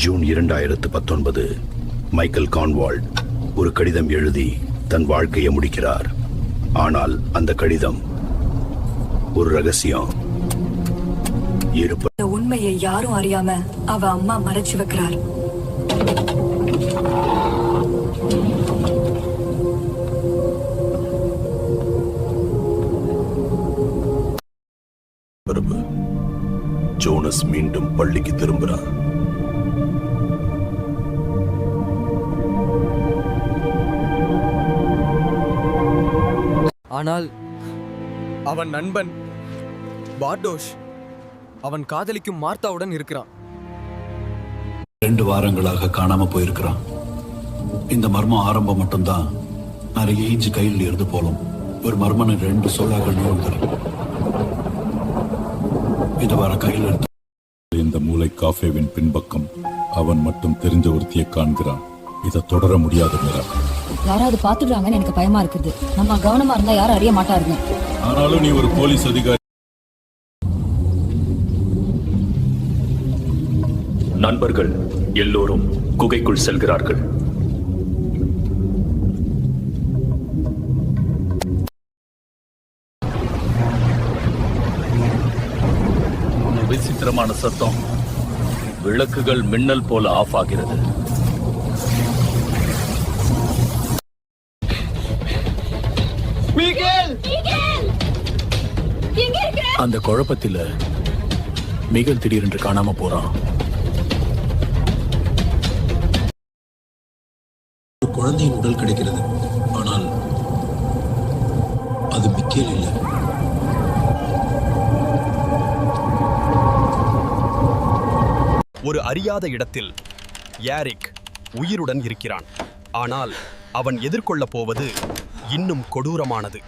June 2019 Michael கான்வால்ட் ஒரு கடிதம் எழுதி தன் வாழ்க்கையை முடிக்கிறார். ஆனால் அந்த கடிதம் ஒரு ரகசியம். உண்மையை யாரும் அறியாம அவ அம்மா மறைச்சு வைக்கிறார். ஜோனஸ் மீண்டும் பள்ளிக்கு திரும்புகிறான். ஆனால் அவன் நண்பன் பார்டோஷ் அவன் காதலிக்கும் மார்த்தாவுடன் இருக்கிறான். 2 வாரங்களாக காணாம போயிருக்கிறான். இந்த மர்மம் ஆரம்பம் மட்டும்தான். நிறைய இஞ்சி கையில் இருந்து போலும். ஒரு மர்மனை 2 சொல்லாக நிறுவுகிறான். இது வர கையில் எடுத்து இந்த மூளை காஃபேவின் பின்பக்கம் அவன் மட்டும் தெரிஞ்ச ஒருத்தியை காண்கிறான். இதை தொடர முடியாத மீரா. யாராவது பாத்துடுறாங்கன்னு எனக்கு பயமா இருக்குது. நம்ம கவனமா இருந்தா யாரும் அறிய மாட்டாருங்க. ஆனாலும் நீ ஒரு போலீஸ் அதிகாரி. நண்பர்கள் எல்லோரும் குகைக்குள் செல்கிறார்கள். விசித்திரமான சத்தம். விளக்குகள் மின்னல் போல ஆஃப் ஆகிறது. அந்த குழப்பத்தில் மிகல் திடீரென்று காணாம போறான். ஒரு குழந்தையின் உடல் கிடைக்கிறது. ஆனால் அது மிக்கேல் இல்லை. ஒரு அறியாத இடத்தில் யாரிக் உயிருடன் இருக்கிறான். ஆனால் அவன் எதிர்கொள்ளப் போவது இன்னும் கொடூரமானது.